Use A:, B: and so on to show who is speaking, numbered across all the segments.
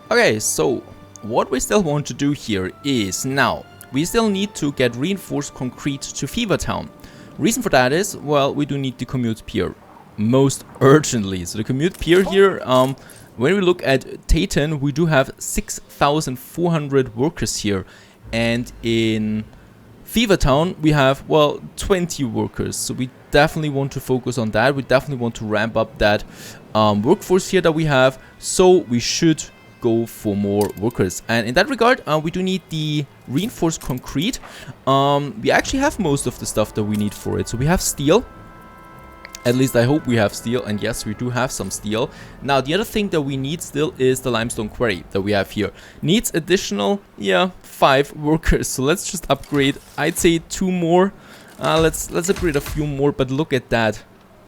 A: Okay, so what we still want to do here is now we still need to get reinforced concrete to Fever Town. Reason for that is, well, we do need the commute pier most urgently. So the commute pier here, when we look at Titan, we do have 6,400 workers here, and in Fever Town we have, well, 20 workers. So we definitely want to focus on that. We definitely want to ramp up that workforce here that we have. So we should go for more workers, and in that regard we do need the reinforced concrete. We actually have most of the stuff that we need for it. So we have steel, at least I hope we have steel, and yes, we do have some steel. Now the other thing that we need still is the limestone quarry that we have here. Needs additional 5 workers, so let's just upgrade, I'd say 2 more. Let's upgrade a few more, but look at that.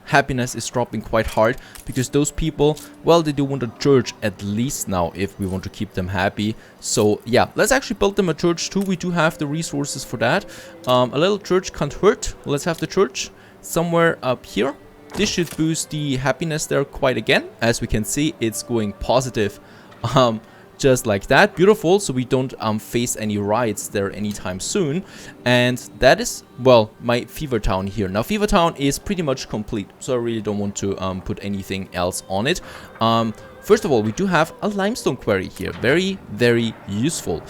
A: Happiness is dropping quite hard because those people, well, they do want a church at least now if we want to keep them happy. So yeah, let's actually build them a church too. We do have the resources for that. A little church can't hurt. Let's have the church somewhere up here. This should boost the happiness there quite again. As we can see, it's going positive. Just like that. Beautiful. So we don't face any riots there anytime soon. And that is, well, my Fever Town here. Now Fever Town is pretty much complete, so I really don't want to put anything else on it. First of all, we do have a limestone quarry here. Very, very useful.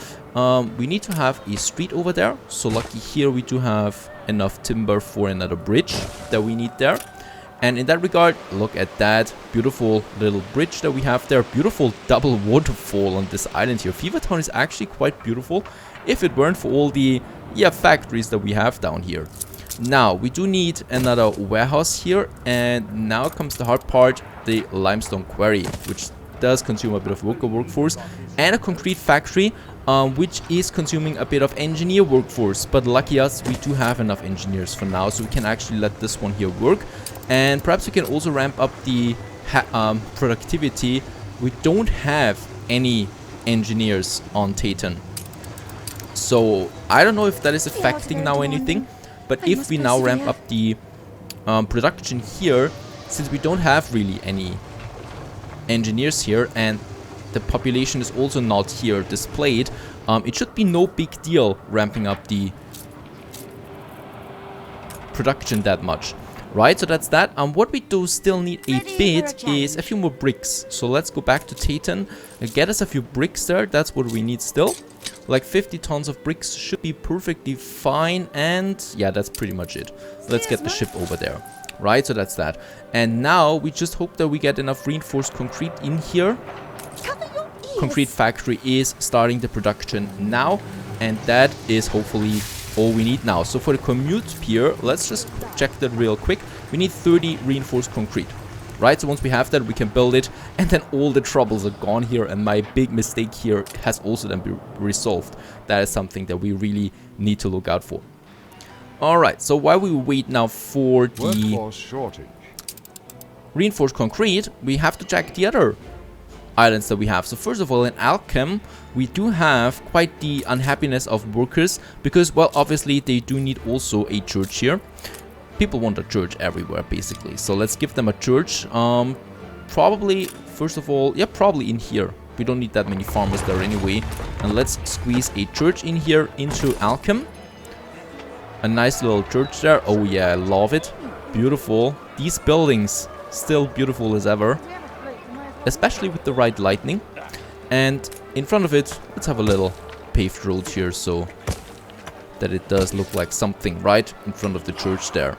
A: We need to have a street over there. So lucky here we do have enough timber for another bridge that we need there. And in that regard, look at that beautiful little bridge that we have there. Beautiful double waterfall on this island here. Fever Town is actually quite beautiful if it weren't for all the factories that we have down here. Now, we do need another warehouse here. And now comes the hard part, the limestone quarry, which does consume a bit of worker workforce. And a concrete factory, which is consuming a bit of engineer workforce. But lucky us, we do have enough engineers for now, so we can actually let this one here work. And perhaps we can also ramp up the productivity. We don't have any engineers on Titan, so I don't know if that is affecting now anything. But if we now ramp up the production here, since we don't have really any engineers here and the population is also not here displayed, it should be no big deal ramping up the production that much. Right, so that's that. What we do still need a bit is a few more bricks. So let's go back to Titan and get us a few bricks there. That's what we need still. Like 50 tons of bricks should be perfectly fine. And yeah, that's pretty much it. Let's get the ship over there. Right, so that's that. And now we just hope that we get enough reinforced concrete in here. Concrete factory is starting the production now. And that is hopefully all we need now. So for the commute pier, let's just check that real quick. We need 30 reinforced concrete. Right, so once we have that, we can build it, and then all the troubles are gone here, and my big mistake here has also then been resolved. That is something that we really need to look out for. Alright, so while we wait now for the reinforced concrete, we have to check the other islands that we have. So first of all, in Alchem, we do have quite the unhappiness of workers because, well, obviously they do need also a church here. People want a church everywhere, basically. So let's give them a church. Probably, first of all, yeah, probably in here. We don't need that many farmers there anyway. And let's squeeze a church in here into Alchem. A nice little church there. Oh yeah, I love it. Beautiful. These buildings, still beautiful as ever. Especially with the right lighting. And in front of it, let's have a little paved road here so that it does look like something right in front of the church there.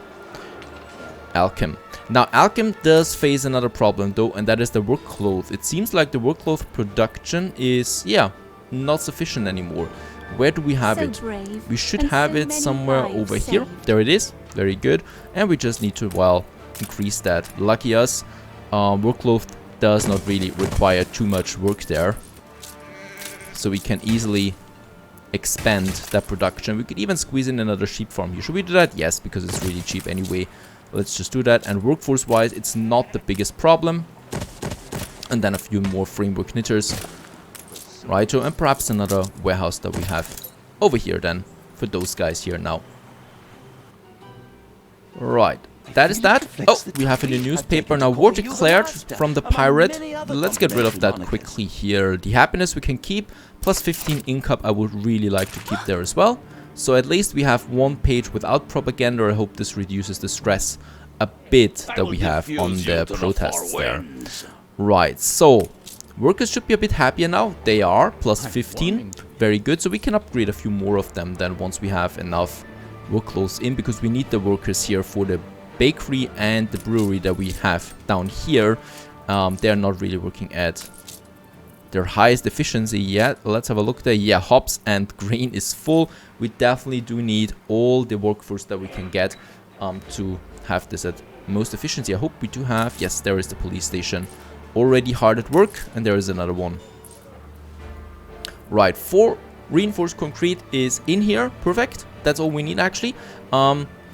A: Alchem. Now, Alchem does face another problem though, and that is the workload. It seems like the workload production is, yeah, not sufficient anymore. Where do we have it? We should have it somewhere over here. There it is. Very good. And we just need to, well, increase that. Lucky us. Workload does not really require too much work there. So we can easily expand that production. We could even squeeze in another sheep farm here. Should we do that? Yes, because it's really cheap anyway. Let's just do that. And workforce wise, it's not the biggest problem. And then a few more framework knitters. Right, and perhaps another warehouse that we have over here then for those guys here now. Right, that is that. Oh, we have in the newspaper now, war declared from the pirate. Let's get rid of that quickly here. The happiness we can keep, plus 15 income I would really like to keep there as well. So at least we have one page without propaganda. I hope this reduces the stress a bit that we have on the protests there. Right, so workers should be a bit happier now. They are, plus 15. Very good, so we can upgrade a few more of them then once we have enough workloads in, because we need the workers here for the bakery and the brewery that we have down here. They're not really working at their highest efficiency yet. Let's have a look there. Yeah, hops and grain is full. We definitely do need all the workforce that we can get to have this at most efficiency. I hope we do have, yes, there is the police station already hard at work, and there is another one. Right, 4 reinforced concrete is in here. Perfect. That's all we need actually.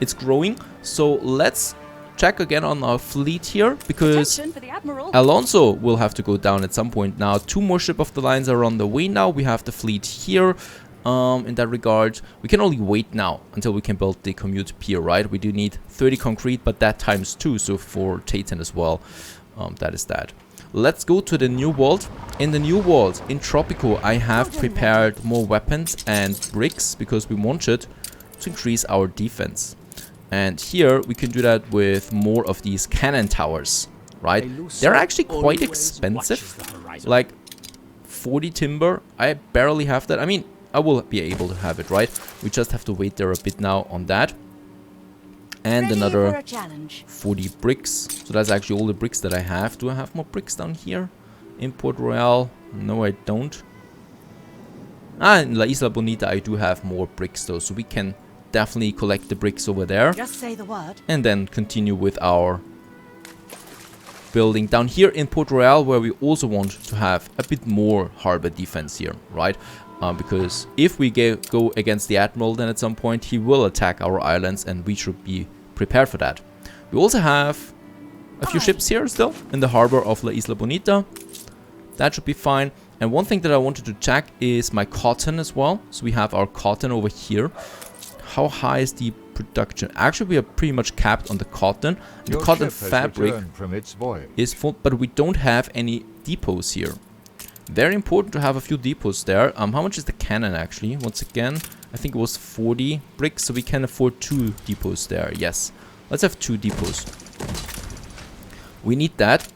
A: It's growing. So let's check again on our fleet here, because Alonso will have to go down at some point now. 2 more ship of the lines are on the way now. We have the fleet here. In that regard, we can only wait now until we can build the commute pier, right? We do need 30 concrete, but that times 2, so for Titan as well. That is that. Let's go to the new world. In the new world, in Tropico, I have prepared more weapons and bricks because we wanted to increase our defense. And here we can do that with more of these cannon towers, right? They're actually quite expensive, like 40 timber. I barely have that. I mean, I will be able to have it, right? We just have to wait there a bit now on that. And another 40 bricks. So that's actually all the bricks that I have. Do I have more bricks down here? In Port Royal? No, I don't. Ah, in La Isla Bonita I do have more bricks though. So we can definitely collect the bricks over there.
B: Just say the word.
A: And then continue with our building down here in Port Royal, where we also want to have a bit more harbor defense here, right? Because if we go against the Admiral, then at some point he will attack our islands, and we should be prepared for that. We also have a few ships here still in the harbor of La Isla Bonita. That should be fine. And one thing that I wanted to check is my cotton as well. So we have our cotton over here. How high is the production? Actually, we are pretty much capped on the cotton. The cotton fabric is full, but we don't have any depots here. Very important to have a few depots there. How much is the cannon actually? Once again, I think it was 40 bricks, so we can afford 2 depots there. Yes, let's have 2 depots. We need that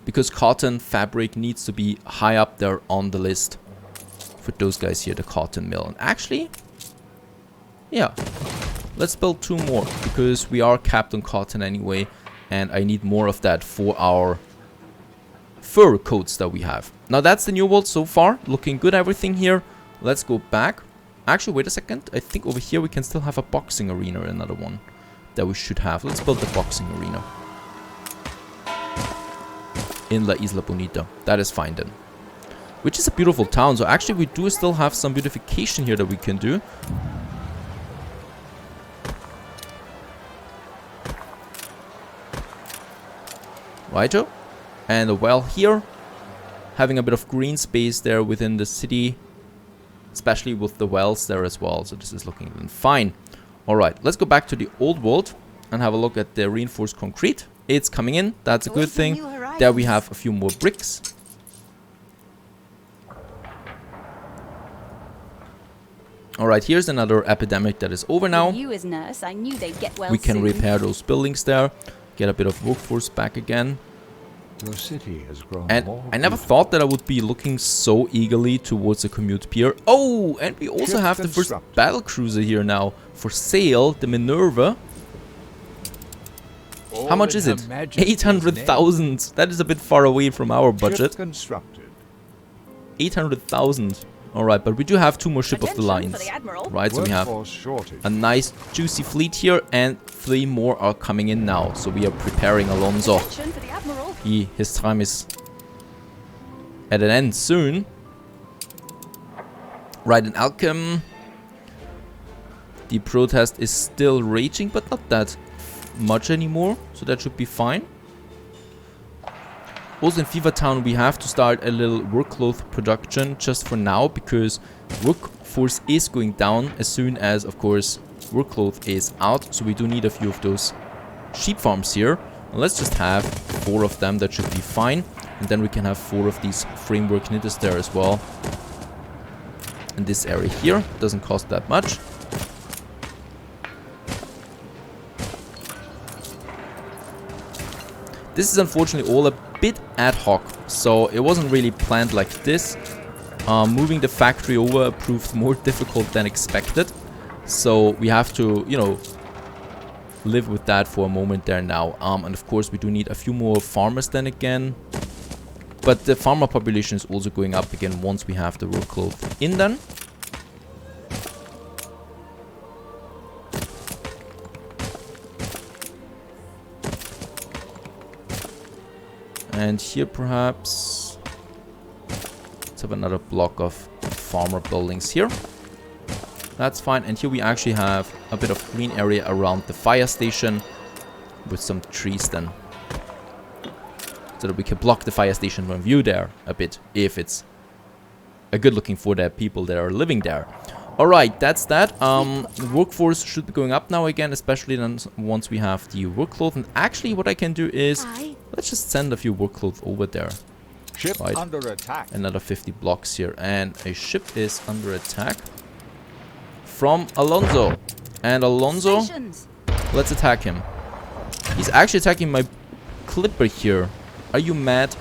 A: because cotton fabric needs to be high up there on the list for those guys here, the cotton mill. And actually, yeah, let's build 2 more because we are capped on cotton anyway, and I need more of that for our fur coats that we have. Now that's the new world so far. Looking good, everything here. Let's go back. Actually, wait a second. I think over here we can still have a boxing arena, another one that we should have. Let's build the boxing arena in La Isla Bonita. That is fine then. Which is a beautiful town. So actually we do still have some beautification here that we can do. Righto. And a well here. Having a bit of green space there within the city. Especially with the wells there as well. So this is looking fine. Alright, let's go back to the old world and have a look at the reinforced concrete. It's coming in. That's a good thing. There we have a few more bricks. Alright, here's another epidemic that is over now.
B: You as nurse, I knew they'd get well
A: we can
B: soon.
A: repair those buildings there. Get a bit of workforce back again.
C: Your city has grown
A: And
C: more
A: I never thought that I would be looking so eagerly towards a commute pier. Oh, and we also have the first battle cruiser here now for sale, the Minerva. How much is it? 800,000. That is a bit far away from our budget. 800,000. Alright, but we do have 2 more ship of the lines. Right, so we have a nice juicy fleet here, and 3 more are coming in now. So we are preparing Alonso. His time is at an end soon. Right, in Alchem, the protest is still raging, but not that much anymore, so that should be fine. Also in Fever Town we have to start a little workload production just for now, because workforce is going down as soon as, of course, workload is out, so we do need a few of those sheep farms here. Let's just have 4 of them. That should be fine. And then we can have 4 of these framework knitters there as well. In this area here. Doesn't cost that much. This is unfortunately all a bit ad hoc. So it wasn't really planned like this. Moving the factory over proved more difficult than expected. So we have to, you know, live with that for a moment there now. And of course we do need a few more farmers then again. But the farmer population is also going up again once we have the workload in then. And here perhaps let's have another block of farmer buildings here. That's fine. And here we actually have a bit of green area around the fire station with some trees then. So that we can block the fire station from view there a bit if it's a good looking for the people that are living there. Alright, that's that. The workforce should be going up now again, especially then once we have the workload. And actually what I can do is let's just send a few workloads over there.
C: Ship
A: Right.
C: under attack.
A: Another 50 blocks here. And a ship is under attack from Alonso. And Alonso,
B: Stations.
A: let's attack him. He's actually attacking my clipper here. Are you mad?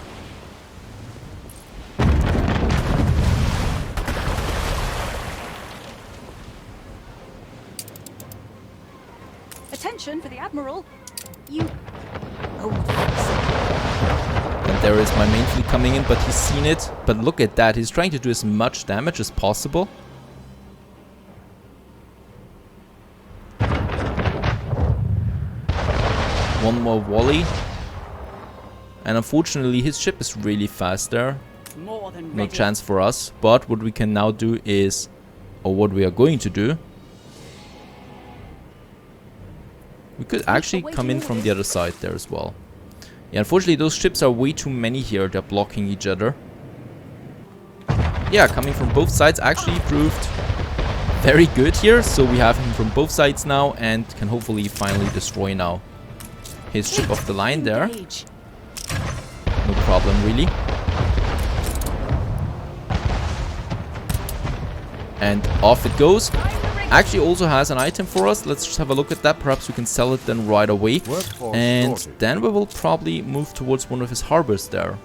B: Attention for the Admiral. You... Oh,
A: And there is my main fleet coming in, but he's seen it. But look at that. He's trying to do as much damage as possible. One more volley. And unfortunately, his ship is really fast there.
B: more than
A: No
B: ready.
A: chance for us. But what we can now do is, or what we are going to do, we could actually come in from the other side there as well. Yeah, unfortunately, those ships are way too many here. They're blocking each other. Yeah, coming from both sides actually proved very good here. So we have him from both sides now and can hopefully finally destroy now his ship off the line there.
B: Engage.
A: No problem, really. And off it goes. Actually also has an item for us. Let's just have a look at that. Perhaps we can sell it then right away.
C: Workforce
A: And
C: shortage.
A: then we will probably move towards one of his harbors there.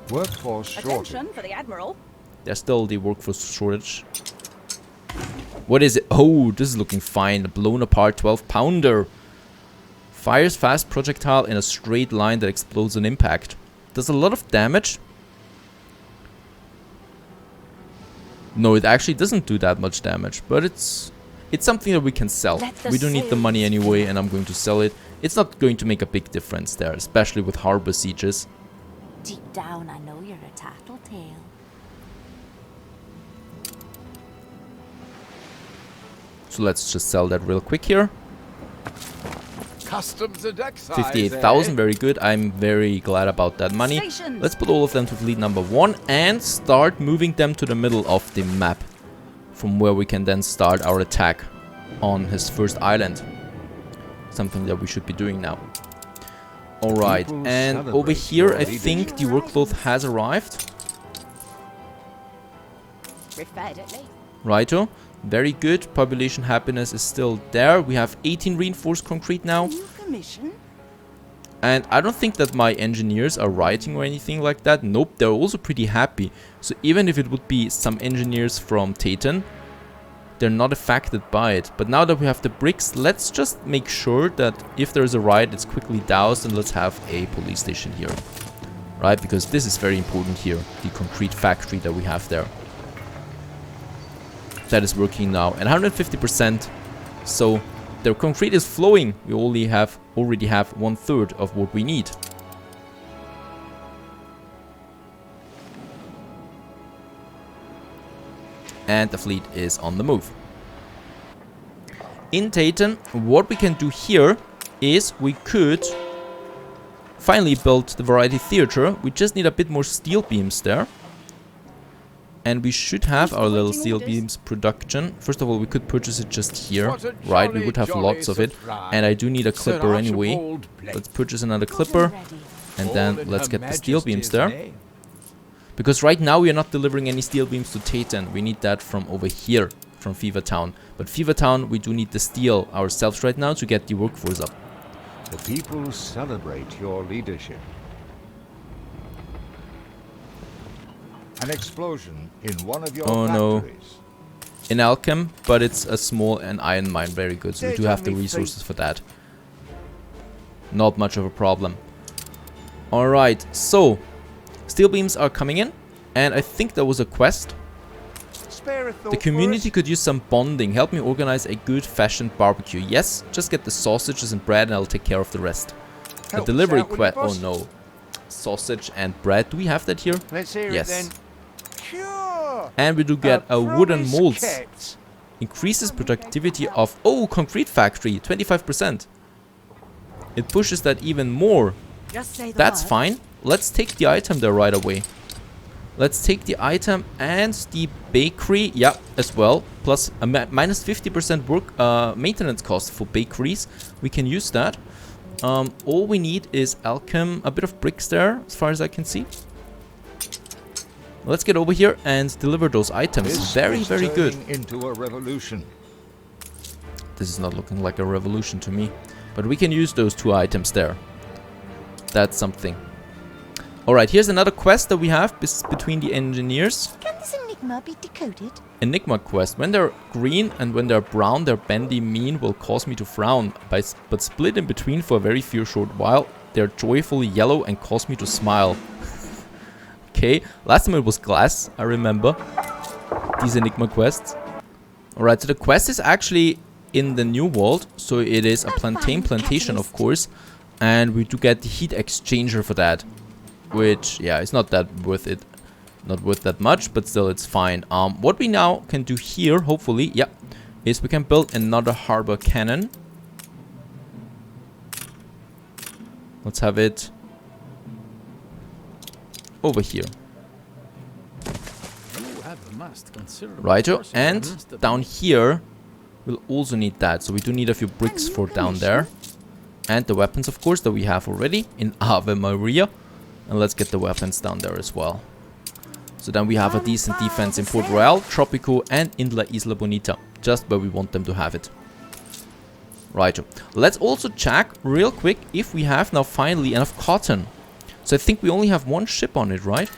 C: Workforce shortage.
B: Attention for the Admiral.
A: There's still the workforce shortage. What is it? Oh, this is looking fine. A blown apart 12-pounder. Fires fast projectile in a straight line that explodes on impact. Does a lot of damage. No, it actually doesn't do that much damage, but it's something that we can sell.
B: Let the
A: We don't need the money anyway, and I'm going to sell it. It's not going to make a big difference there, especially with harbor sieges.
D: Deep down, I know you're a tattletale.
A: So let's just sell that real quick here.
C: Customs and excise.
A: 58,000, very good. I'm very glad about that money.
B: Stations.
A: Let's put all of them to fleet number 1 and start moving them to the middle of the map, from where we can then start our attack on his first island. Something that we should be doing now. Alright,
C: People
A: and
C: celebrate
A: over here
C: your
A: I think the workload has arrived.
B: Referred at least.
A: Righto. Very good. Population happiness is still there. We have 18 reinforced concrete now.
B: New commission.
A: And I don't think that my engineers are writing or anything like that. Nope, they're also pretty happy. So even if it would be some engineers from Titan, they're not affected by it. But now that we have the bricks, let's just make sure that if there's a riot, it's quickly doused, and let's have a police station here. Right, because this is very important here, the concrete factory that we have there. That is working now, and 150%. So the concrete is flowing. We already have 1/3 of what we need. And the fleet is on the move. In Titan, what we can do here is we could finally build the variety theater. We just need a bit more steel beams there. And we should have our little steel
B: Awaiting
A: beams production. First of all, we could purchase it just here,
C: What a
A: right? We
C: jolly,
A: would have
C: jolly
A: lots of it.
C: surprise.
A: And I do need a
C: Sir
A: clipper anyway.
C: Archibald Blake.
A: Let's purchase another
D: Got 'em
A: clipper.
D: ready.
A: And
C: All
A: then
C: in
A: let's
C: Her
A: get the steel beams
C: Majesty's
A: there.
C: name.
A: Because right now we are not delivering any steel beams to Titan. We need that from over here, from Fever Town. But Fever Town, we do need the steel ourselves right now to get the workforce up.
C: The people celebrate your leadership. An explosion in one of your
A: Oh, no.
C: factories.
A: In Alchem, but it's a small and iron mine. Very good. So we
C: They
A: do have the
C: tell me
A: resources for that. Not much of a problem. Alright, so steel beams are coming in. And I think there was a quest.
C: Spare a thought
A: The
C: for
A: community
C: us.
A: could use some bonding. Help me organize a good fashioned barbecue. Yes, just get the sausages and bread and I'll take care of the rest. The
C: Help us
A: delivery
C: out, will you,
A: quest. Oh
C: boss?
A: no. Sausage and bread. Do we have that here?
C: Let's hear
A: Yes.
C: it then. Sure.
A: And we do get a wooden
C: promise
A: molds.
C: kept.
A: Increases productivity of... Oh, concrete factory. 25%. It pushes that even more.
B: Just say the
A: That's
B: word.
A: fine. Let's take the item there right away. Let's take the item and the bakery, yeah, as well. Plus a minus 50% work maintenance cost for bakeries. We can use that. All we need is Alchem, a bit of bricks there, as far as I can see. Let's get over here and deliver those items.
C: This
A: Very,
C: is
A: very good.
C: turning into a revolution.
A: This is not looking like a revolution to me. But we can use those 2 items there. That's something. Alright, here's another quest that we have between the engineers.
D: Can this enigma be decoded?
A: Enigma quest. When they're green and when they're brown, their bendy mean will cause me to frown. But split in between for a very few short while, they're joyfully yellow and cause me to smile. Okay, last time it was glass, I remember. These Enigma quests. Alright, so the quest is actually in the new world. So it is a plantation, of course. And we do get the heat exchanger for that. Which, yeah, it's not that worth it. Not worth that much, but still it's fine. What we now can do here, hopefully, yeah, is we can build another harbor cannon. Let's have it over here. Righto, and down here we'll also need that. So we do need a few bricks for down there. And the weapons, of course, that we have already in Ave Maria. And let's get the weapons down there as well. So then we have a decent defense in Port Royal, Tropico, and in La Isla Bonita. Just where we want them to have it. Right. Let's also check real quick if we have now finally enough cotton. So I think we only have 1 ship on it, right?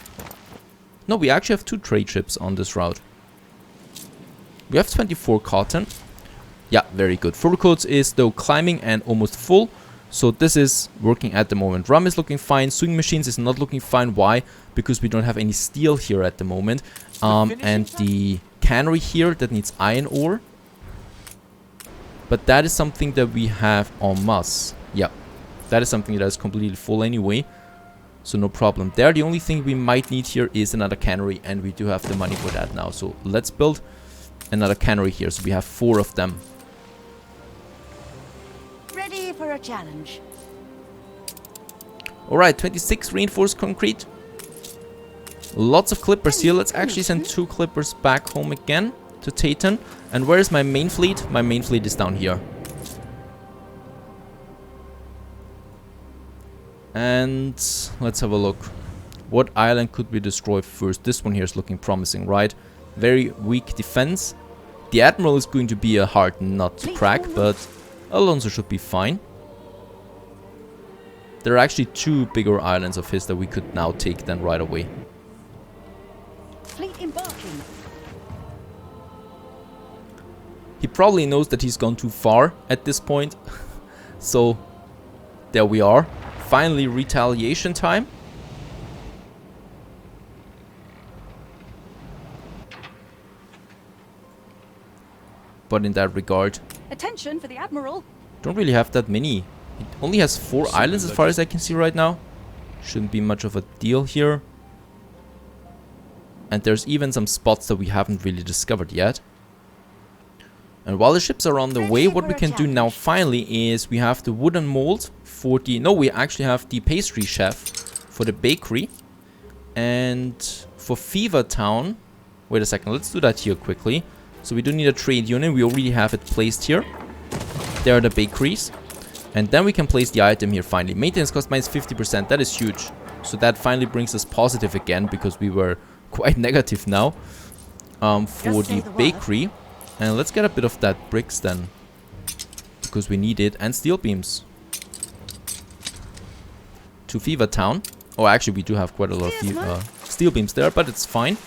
A: No, we actually have 2 trade ships on this route. We have 24 cotton. Yeah, very good. Fur coats is though climbing and almost full. So this is working at the moment. Rum is looking fine. Sewing machines is not looking fine. Why? Because we don't have any steel here at the moment. And the cannery here, that needs iron ore. But that is something that we have en masse. Yeah, that is something that is completely full anyway. So no problem there. The only thing we might need here is another cannery. And we do have the money for that now. So let's build another cannery here. So we have 4 of them.
B: Ready for a challenge.
A: Alright, 26 reinforced concrete. Lots of clippers here. Let's actually send 2 clippers back home again to Titan. And where is my main fleet? My main fleet is down here. And let's have a look. What island could we destroy first? This one here is looking promising, right? Very weak defense. The Admiral is going to be a hard nut to crack, but Alonso should be fine. There are actually 2 bigger islands of his that we could now take then right away.
B: Fleet embarking.
A: He probably knows that he's gone too far at this point. So, there we are. Finally, retaliation time. But in that regard,
B: Attention for the Admiral.
A: don't really have that many. It only has 4 islands as far as I can see right now. Shouldn't be much of a deal here. And there's even some spots that we haven't really discovered yet. And while the ships are on the way, what we can do now finally is we have the wooden mold for the... No, we actually have the pastry chef for the bakery. And for Fever Town, Wait a second, let's do that here quickly. So we do need a trade unit. We already have it placed here. There are the bakeries. And then we can place the item here finally. Maintenance cost minus 50%. That is huge. So that finally brings us positive again, because we were quite negative now for the bakery. And let's get a bit of that bricks then, because we need it. And steel beams. To Fever Town. Oh, actually we do have quite a lot of steel beams there, but it's fine.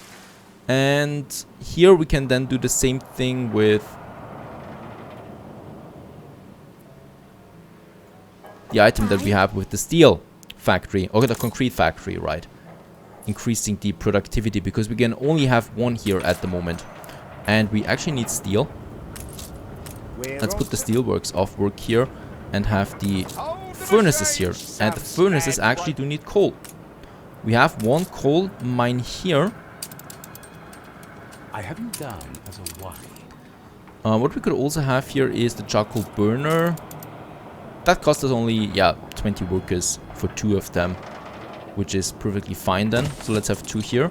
A: And here we can then do the same thing with the item that we have with the steel factory, or the concrete factory, right? Increasing the productivity, because we can only have one here at the moment. And we actually need steel. Let's put the steelworks off work here and have the furnaces here. And the furnaces actually do need coal. We have one coal mine here.
E: I have you down as a why.
A: What we could also have here is the charcoal burner. That cost us only, yeah, 20 workers for 2 of them, which is perfectly fine then. So let's have 2 here.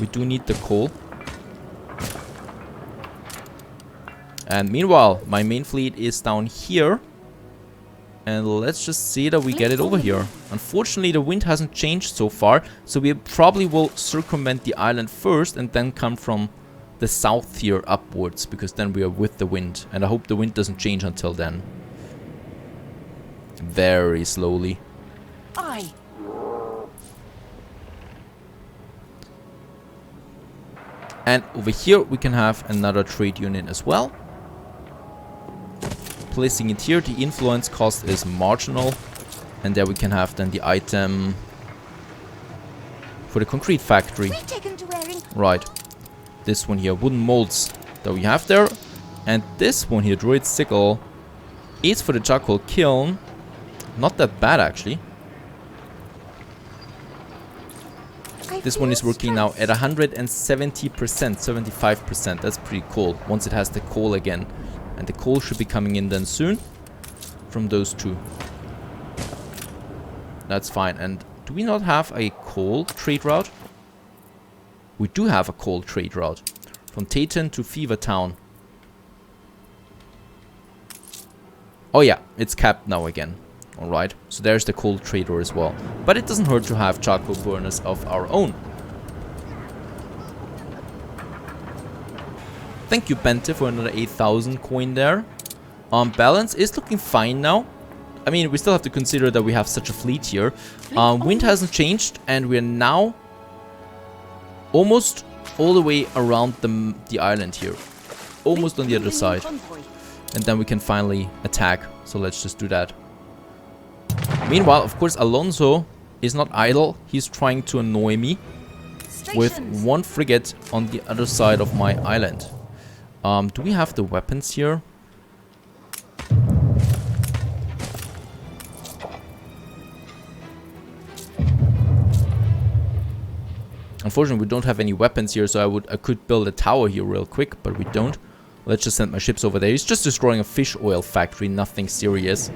A: We do need the coal. And meanwhile, my main fleet is down here. And let's just see that we get it over here. Unfortunately, the wind hasn't changed so far, so we probably will circumvent the island first and then come from the south here upwards, because then we are with the wind. And I hope the wind doesn't change until then. Very slowly.
B: Aye.
A: And over here we can have another trade unit as well. Placing it here, the influence cost is marginal. And there we can have then the item for the concrete factory. Right. This one here, wooden molds that we have there. And this one here, druid sickle, is for the charcoal kiln. Not that bad actually. This one is working now at 170%, 75%. That's pretty cool. Once it has the coal again. And the coal should be coming in then soon from those 2. That's fine. And do we not have a coal trade route? We do have a coal trade route. From Taten to Fever Town. Oh yeah, it's capped now again. Alright, so there's the coal trader as well. But it doesn't hurt to have charcoal burners of our own. Thank you, Bente, for another 8,000 coin there. Balance is looking fine now. I mean, we still have to consider that we have such a fleet here. Wind hasn't changed, and we're now almost all the way around the island here. Almost on the other side. And then we can finally attack. So let's just do that. Meanwhile, of course, Alonso is not idle. He's trying to annoy me with 1 frigate on the other side of my island. Do we have the weapons here? Unfortunately, we don't have any weapons here, so I could build a tower here real quick, but we don't. Let's just send my ships over there. He's just destroying a fish oil factory, nothing serious.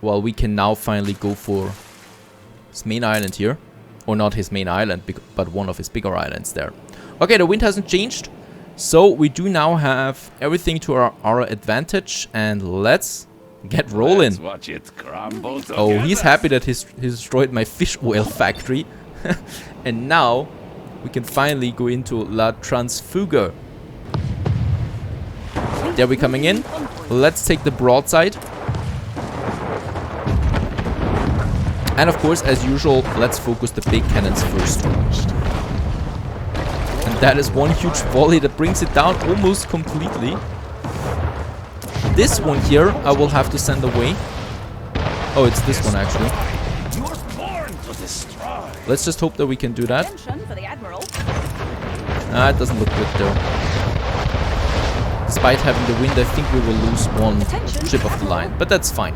A: Well, we can now finally go for his main island here. Or not his main island, but one of his bigger islands there. Okay, the wind hasn't changed. So we do now have everything to our advantage. And let's get rolling.
E: Let's watch it crumble together.
A: Oh, he's happy that he's destroyed my fish oil factory. And now we can finally go into La Transfuga. There we're coming in. Let's take the broadside. And of course, as usual, let's focus the big cannons first. And that is one huge volley that brings it down almost completely. This one here, I will have to send away. Oh, it's this one actually. Let's just hope that we can do that. Ah, it doesn't look good though. Despite having the wind, I think we will lose 1 ship of the line. But that's fine.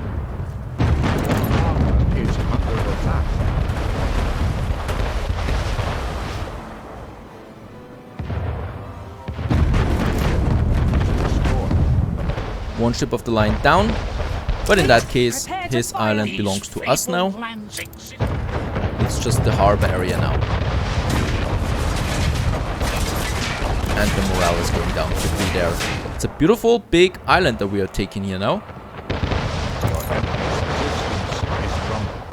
A: One ship of the line down, but in that case, his island belongs to us now. It's just the harbor area now. And the morale is going down quickly there. It's a beautiful big island that we are taking here now.
C: Your enemy's resistance is crumbling.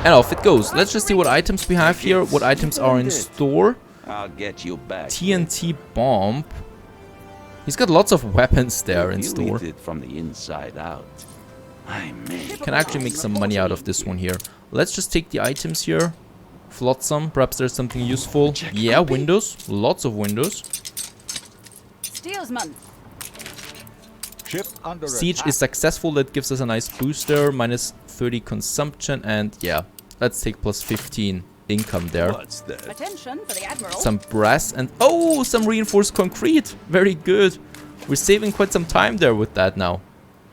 A: And off it goes. Let's just see what items we have here. What items are in store.
E: I'll get you back.
A: TNT bomb. He's got lots of weapons there in store.
E: It from the inside out. I may.
A: Can actually make some money out of this one here. Let's just take the items here. Flotsam. Perhaps there's something useful. Yeah, windows. Lots of windows.
B: Steelsman.
C: Ship under
A: Siege
C: attack.
A: is successful. That gives us a nice booster. Minus 30 consumption. And yeah, let's take plus 15 income there.
E: What's that?
B: Attention for the Admiral.
A: Some brass and... oh, some reinforced concrete. Very good. We're saving quite some time there with that now.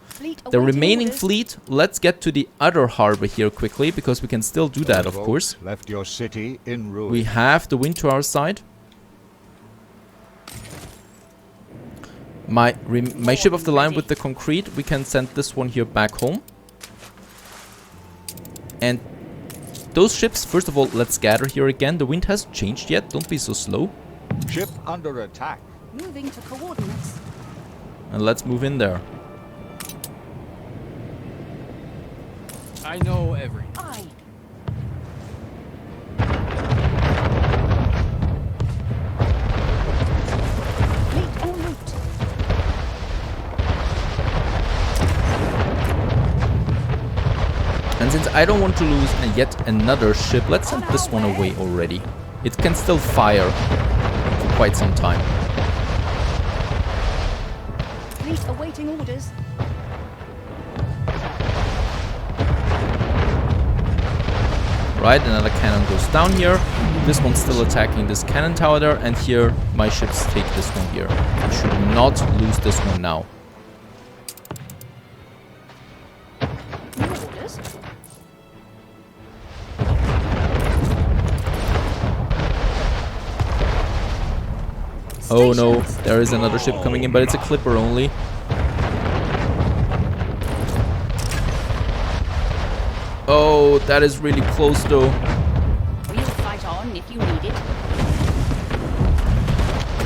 B: Fleet
A: The
B: awaiting
A: remaining
B: orders.
A: fleet, let's get to the other harbor here quickly, because we can still do that, of
C: Revolt
A: course.
C: Left your city in ruins.
A: We have the wind to our side. My ship of the line with the concrete, we can send this one here back home. And those ships, first of all, let's gather here again. The wind hasn't changed yet, don't be so slow.
C: Ship under attack.
B: Moving to coordinates.
A: And let's move in there.
F: I know every.
B: Aye. Fleet en route.
A: And since I don't want to lose yet another ship, let's send this one away already. It can still fire for quite some time.
B: Fleet awaiting orders.
A: Right, another cannon goes down here. This one's still attacking this cannon tower there, and here my ships take this one here. We should not lose this one now.
B: New orders.
A: Oh no,
B: Stations.
A: there is another ship coming in, but it's a clipper only. Oh, that is really close though.
B: We'll fight on if you need it.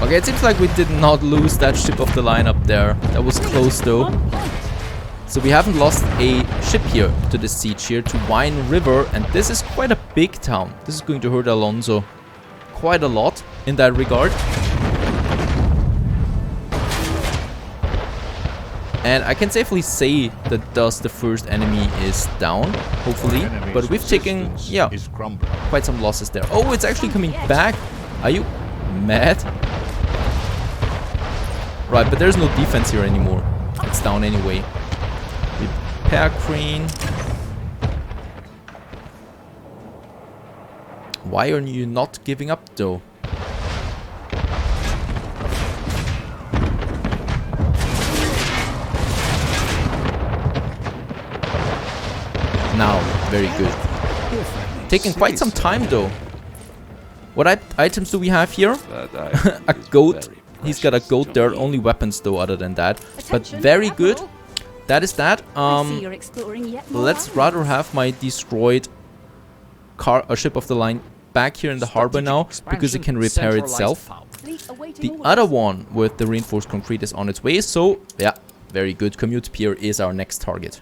A: Okay, it seems like we did not lose that ship of the line up there. That was close though.
B: On point.
A: So we haven't lost a ship here to the siege here, to Wine River, and this is quite a big town. This is going to hurt Alonso quite a lot in that regard. And I can safely say that thus the first enemy is down, hopefully.
C: Enemy's
A: But we've taken,
C: resistance
A: yeah,
C: is crumbling.
A: quite some losses there. Oh, it's actually coming back. Are you mad? Right, but there's no defense here anymore. It's down anyway. Repair crane. Why are you not giving up though? Now, very good. Taking quite some time though. What items do we have here? A goat. He's got a goat there. Only weapons though other than that. But
B: Attention,
A: very good.
B: Admiral.
A: That is that.
B: I see you're exploring yet more
A: Let's
B: islands.
A: rather have my destroyed ship of the line back here in the harbor now, because it can repair itself.
B: Fleet awaiting
A: The
B: orders.
A: other one with the reinforced concrete is on its way, so yeah, very good. Commute pier is our next target.